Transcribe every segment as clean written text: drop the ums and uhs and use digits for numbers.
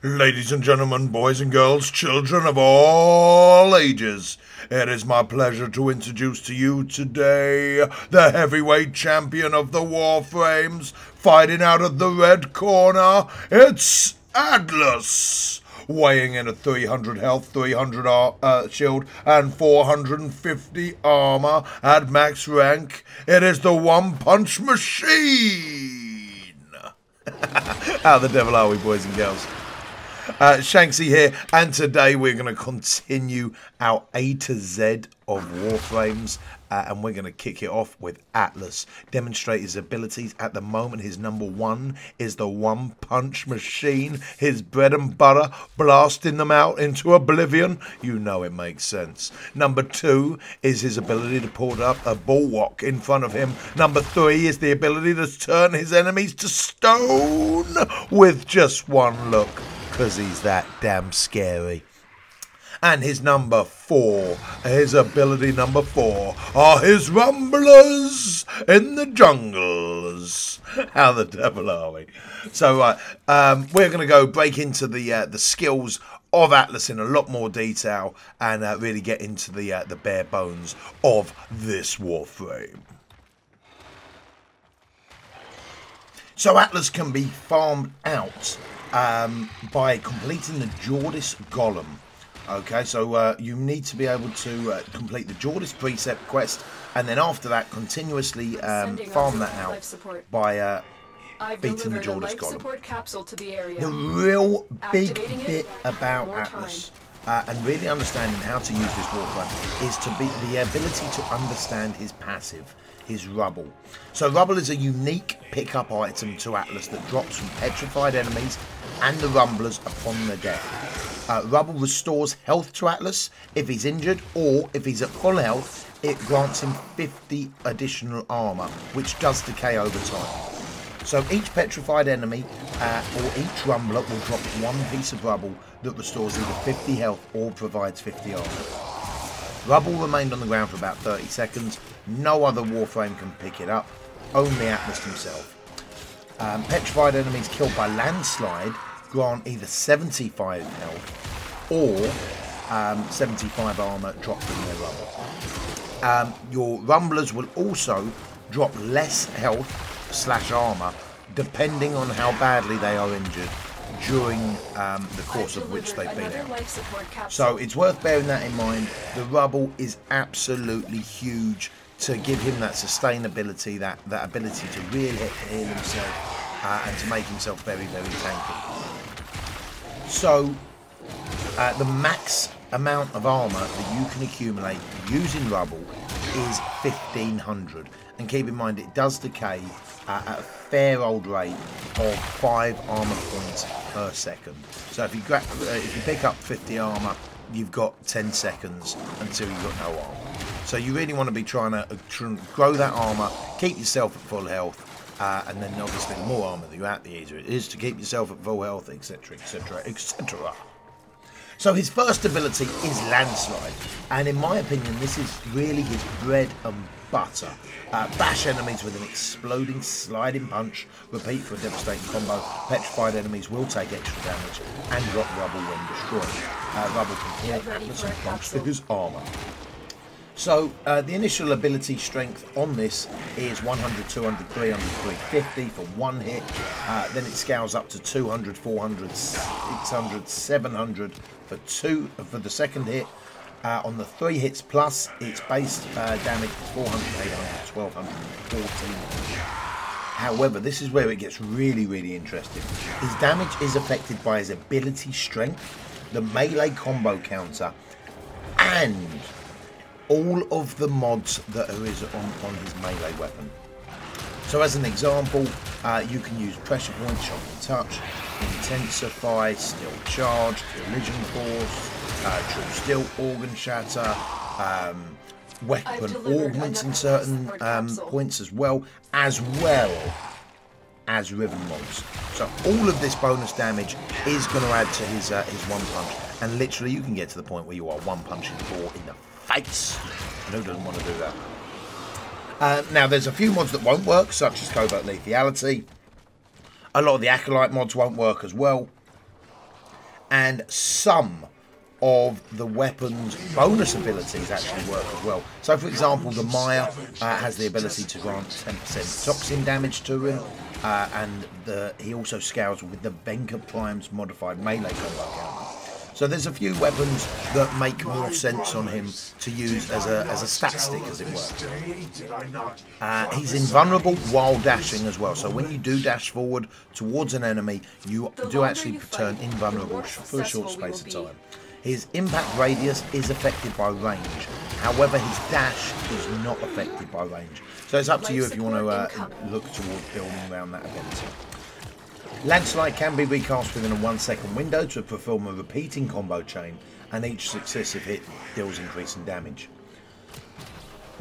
Ladies and gentlemen, boys and girls, children of all ages, it is my pleasure to introduce to you today the heavyweight champion of the Warframes, fighting out of the red corner. It's Atlas, weighing in at 300 health, 300 shield, and 450 armor at max rank. It is the One Punch Machine. How the devil are we, boys and girls? Shanksy here, and today we're going to continue our A to Z of Warframes, and we're going to kick it off with Atlas. Demonstrate his abilities. At the moment, his number one is the One Punch Machine, his bread and butter, blasting them out into oblivion. You know it makes sense. Number two is his ability to put up a bulwark in front of him. Number three is the ability to turn his enemies to stone with just one look, because he's that damn scary. And his number four, his ability number four, are his rumblers in the jungles. How the devil are we? So we're going to go break into the skills of Atlas in a lot more detail and really get into the bare bones of this Warframe. So Atlas can be farmed out by completing the Jordis Golem. Okay, so you need to be able to complete the Jordis Precept quest, and then after that continuously farm that out by beating the Jordis Golem. The real big bit about Atlas and really understanding how to use this Warframe is to be the ability to understand his passive, his rubble. So rubble is a unique pickup item to Atlas that drops from petrified enemies and the rumblers upon their death. Rubble restores health to Atlas if he's injured, or if he's at full health, it grants him 50 additional armor, which does decay over time. So each petrified enemy or each rumbler will drop one piece of rubble that restores either 50 health or provides 50 armor. Rubble remained on the ground for about 30 seconds. No other Warframe can pick it up, only Atlas himself. Petrified enemies killed by landslide grant either 75 health or 75 armor dropped in their rubble. Your rumblers will also drop less health / armor depending on how badly they are injured during the course of which they've been out. So it's worth bearing that in mind. The rubble is absolutely huge to give him that sustainability, that ability to really heal himself and to make himself very, very tanky. So the max amount of armor that you can accumulate using rubble is 1500, and keep in mind it does decay at a fair old rate of 5 armor points per second. So if you pick up 50 armor, you've got 10 seconds until you've got no armor. So you really want to be trying to grow that armor, keep yourself at full health, and then obviously the more armor that you have, the easier it is to keep yourself at full health, etc, etc, etc. So his first ability is Landslide, and in my opinion this is really his bread and butter. Bash enemies with an exploding sliding punch, repeat for a devastating combo. Petrified enemies will take extra damage and drop rubble when destroyed. Rubble can hit Atlas and punch for his armor. So the initial ability strength on this is 100, 200, 300, 350 for one hit. Then it scales up to 200, 400, 600, 700 for the second hit. On the 3 hits plus, its base damage is 400, 800, 1200, 1400. However, this is where it gets really, really interesting. His damage is affected by his ability strength, the melee combo counter, and all of the mods that are on his melee weapon. So as an example, you can use Pressure Point, Shock and Touch, Intensify, Steel Charge, Collision Force, True Steel, Organ Shatter, Weapon Augments in certain points as well as Riven mods. So all of this bonus damage is going to add to his one punch, and literally you can get to the point where you are one punching Thor in the face. And who doesn't want to do that? Now there's a few mods that won't work, such as Covert Lethality. A lot of the Acolyte mods won't work as well. and some of the weapon's bonus abilities actually work as well. So, for example, the Maya has the ability to grant 10% toxin damage to him, and he also scales with the Venka Prime's modified melee combo counter. So there's a few weapons that make more sense on him to use as a stat stick, as it were. He's invulnerable while dashing as well. So when you do dash forward towards an enemy, you do actually turn invulnerable for a short space of time. His impact radius is affected by range. However, his dash is not affected by range. So it's up to you if you want to look towards building around that ability. Landslide can be recast within a 1 second window to perform a repeating combo chain, and each successive hit deals increasing damage.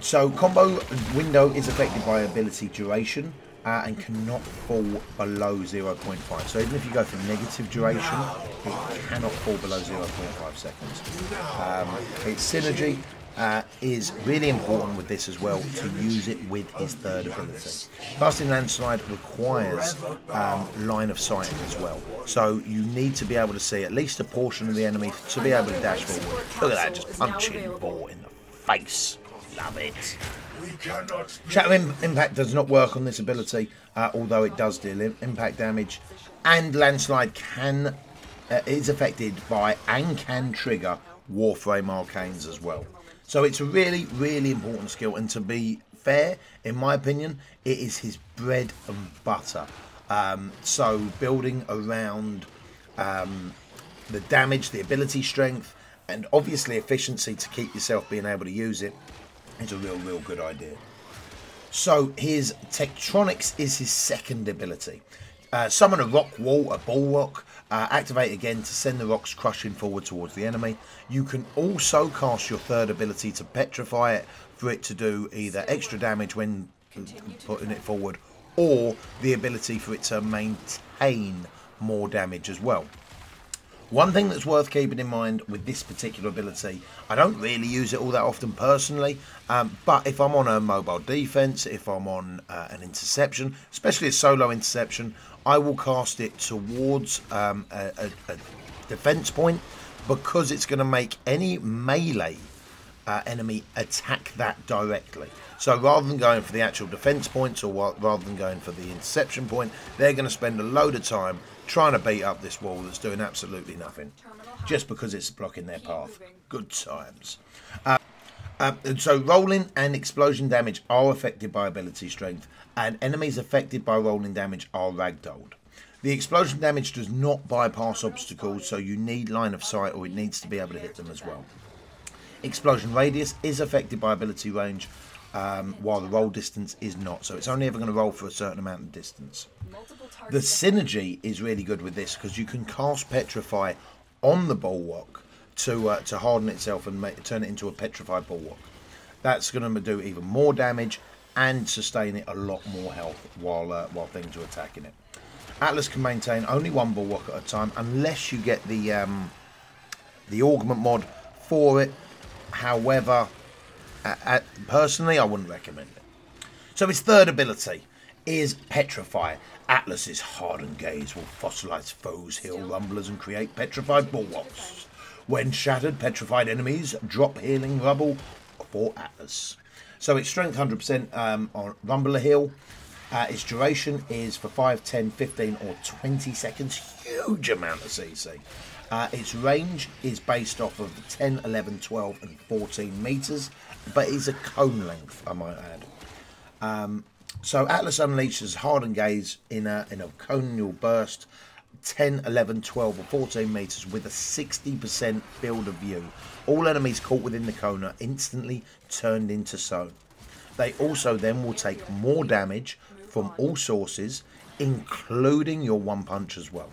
So combo window is affected by ability duration and cannot fall below 0.5. So even if you go for negative duration, it cannot fall below 0.5 seconds. Its synergy is really important with this as well, to use it with his third ability. Casting Landslide requires line of sight as well, so you need to be able to see at least a portion of the enemy to be able to dash forward. Look at that, just punching Ball in the face. Love it. Shattering Impact does not work on this ability, although it does deal impact damage, and Landslide is affected by and can trigger Warframe arcanes as well. So it's a really, really important skill, and to be fair, in my opinion, it is his bread and butter. So building around the damage, the ability strength, and obviously efficiency to keep yourself being able to use it is a real, real good idea. So his Tectronics is his second ability. Summon a rock wall, a ball rock, activate again to send the rocks crushing forward towards the enemy. You can also cast your third ability to petrify it, for it to do either extra damage when putting it forward, or the ability for it to maintain more damage as well. One thing that's worth keeping in mind with this particular ability, I don't really use it all that often personally, but if I'm on a mobile defense, if I'm on an interception, especially a solo interception, I will cast it towards a defense point, because it's going to make any melee enemy attack that directly. So rather than going for the actual defense points, or rather than going for the interception point, they're going to spend a load of time trying to beat up this wall that's doing absolutely nothing, just because it's blocking their path. Good times. So rolling and explosion damage are affected by ability strength, and enemies affected by rolling damage are ragdolled. The explosion damage does not bypass obstacles, so you need line of sight, or it needs to be able to hit them as well. Explosion radius is affected by ability range, while the roll distance is not, so it's only ever going to roll for a certain amount of distance. The synergy is really good with this, because you can cast Petrify on the bulwark to harden itself and turn it into a petrified bulwark. That's going to do even more damage and sustain it a lot more health while things are attacking it. Atlas can maintain only one bulwark at a time, unless you get the augment mod for it. However, personally, I wouldn't recommend it. So his third ability is Petrify. Atlas's hardened gaze will fossilize foes, heal rumblers, and create petrified bulwarks. When shattered, petrified enemies drop healing rubble for Atlas. So its strength 100% on rumbler heal. Its duration is for 5, 10, 15 or 20 seconds. Huge amount of CC. Its range is based off of 10, 11, 12 and 14 meters, but it's a cone length, I might add. So Atlas unleashes hardened gaze in a conal burst, 10, 11, 12 or 14 meters with a 60% field of view. All enemies caught within the cone are instantly turned into stone. They also then will take more damage from all sources, including your one punch as well.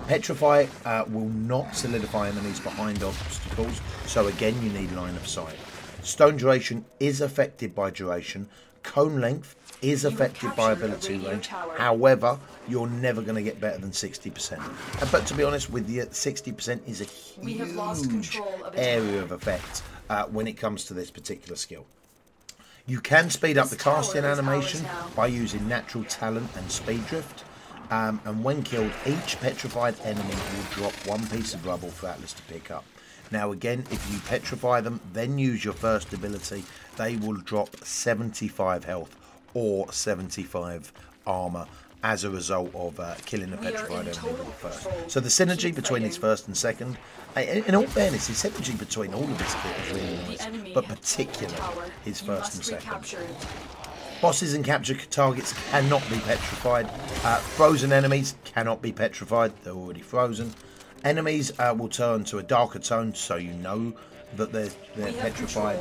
Petrify will not solidify enemies behind obstacles, so again you need line of sight. Stone duration is affected by duration. Cone length is affected by ability range. However, you're never going to get better than 60%. But to be honest with you, 60% is a huge area of effect when it comes to this particular skill. You can speed up the casting animation by using natural talent and speed drift. and when killed, each petrified enemy will drop 1 piece of rubble for Atlas to pick up. Now again, if you petrify them, then use your first ability, they will drop 75 health or 75 armor as a result of killing a petrified enemy with the first. So the synergy between his first and second, in all fairness, the synergy between all of his kit is really nice, but particularly his first and second. Bosses and capture targets cannot be petrified. Frozen enemies cannot be petrified, they're already frozen. Enemies will turn to a darker tone, so you know that they're petrified.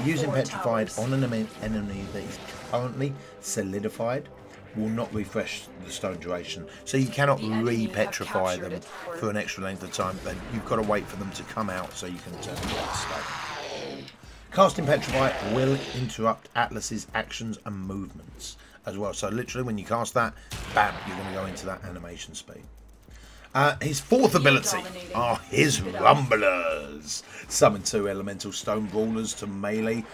Using petrified on an enemy that is currently solidified will not refresh the stone duration, so you cannot re-petrify them for an extra length of time. Then you've got to wait for them to come out so you can turn them to stone. Casting Petrify will interrupt Atlas's actions and movements as well. So literally when you cast that, bam, you're going to go into that animation speed. His fourth ability are his Rumblers. Summon 2 elemental stone brawlers to melee.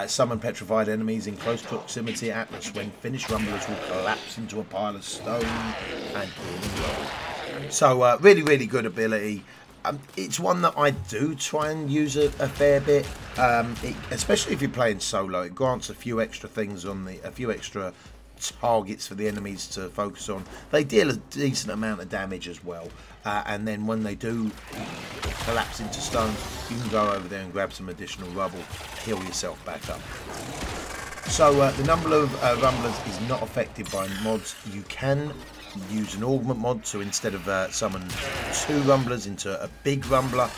Summon petrified enemies in close proximity at Atlas. When finished, Rumblers will collapse into a pile of stone and heal and roll. So really, really good ability. It's one that I do try and use a fair bit, especially if you're playing solo. It grants a few extra things on a few extra targets for the enemies to focus on. They deal a decent amount of damage as well, and then when they do collapse into stone, you can go over there and grab some additional rubble, heal yourself back up. So the number of Rumblers is not affected by mods. You can use an augment mod to instead of summon 2 Rumblers into a big Rumbler,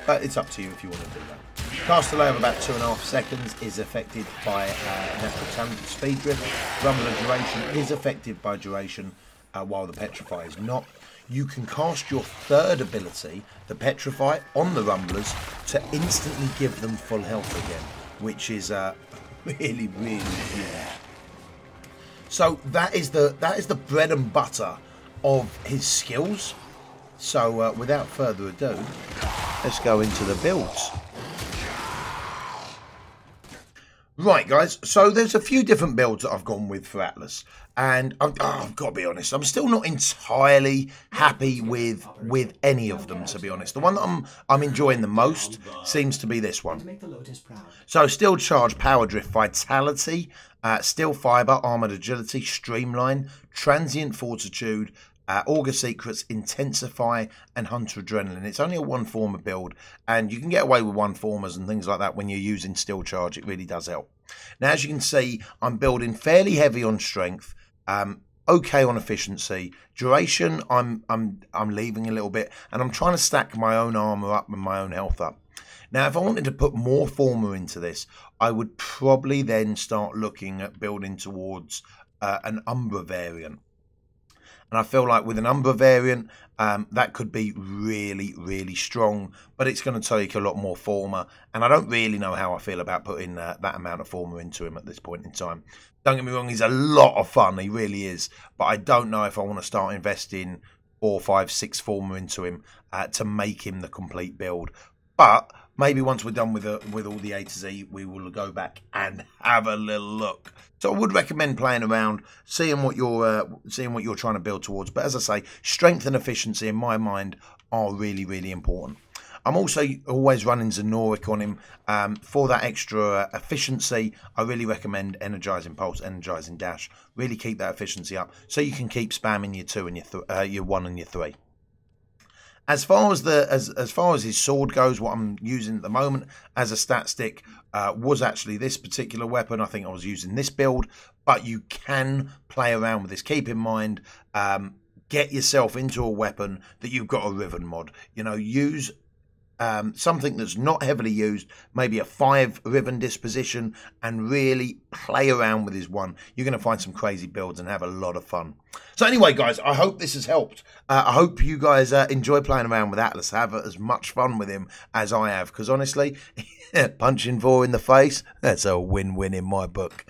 but it's up to you if you want to do that. Cast delay of about 2.5 seconds is affected by natural talent speed drift. Rumbler duration is affected by duration, while the Petrify is not. You can cast your third ability, the Petrify, on the Rumblers to instantly give them full health again, which is really, really good. So that is the bread and butter of his skills. So without further ado, let's go into the builds. Right, guys, so there's a few different builds that I've gone with for Atlas, and I've got to be honest, I'm still not entirely happy with any of them, to be honest. The one that I'm enjoying the most seems to be this one. So Steel Charge, Power Drift, Vitality, Steel Fibre, Armoured Agility, Streamline, Transient Fortitude, Augur Secrets, Intensify, and Hunter Adrenaline. It's only a 1-former build, and you can get away with 1-formers and things like that when you're using Steel Charge. It really does help. Now, as you can see, I'm building fairly heavy on strength, okay on efficiency. Duration, I'm leaving a little bit, and I'm trying to stack my own armor up and my own health up. Now, if I wanted to put more former into this, I would probably then start looking at building towards an Umbra variant. And I feel like with an Umbra variant, that could be really, really strong, but it's going to take a lot more former. And I don't really know how I feel about putting that amount of former into him at this point in time. Don't get me wrong, he's a lot of fun, he really is. But I don't know if I want to start investing 4, 5, 6 former into him to make him the complete build. But maybe once we're done with all the A to Z, we will go back and have a little look. So I would recommend playing around, seeing what you're trying to build towards. But as I say, strength and efficiency in my mind are really, really important. I'm also always running Zenoric on him for that extra efficiency. I really recommend Energizing Pulse, Energizing Dash. Really keep that efficiency up so you can keep spamming your 2 and your 1 and your 3. As far as his sword goes, what I'm using at the moment as a stat stick was actually this particular weapon. I think I was using this build, but you can play around with this. Keep in mind, get yourself into a weapon that you've got a Riven mod. You know, use something that's not heavily used, maybe a 5 Riven disposition, and really play around with his 1. You're going to find some crazy builds and have a lot of fun. So anyway, guys, I hope this has helped. I hope you guys enjoy playing around with Atlas. Have as much fun with him as I have, because honestly, punching 4 in the face, that's a win-win in my book.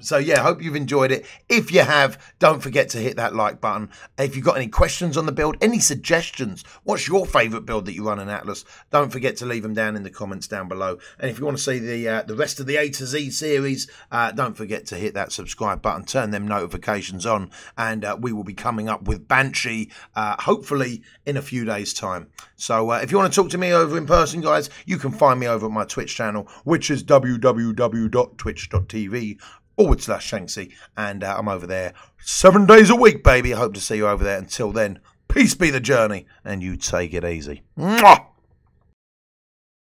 So yeah, hope you've enjoyed it. If you have, don't forget to hit that like button. If you've got any questions on the build, any suggestions, what's your favourite build that you run in Atlas, don't forget to leave them down in the comments down below. And if you want to see the rest of the A to Z series, don't forget to hit that subscribe button, turn them notifications on, and we will be coming up with Banshee hopefully in a few days' time. So if you want to talk to me over in person, guys, you can find me over at my Twitch channel, which is www.twitch.tv/Shanksy, and I'm over there 7 days a week, baby. I hope to see you over there. Until then, peace be the journey, and you take it easy. Mwah!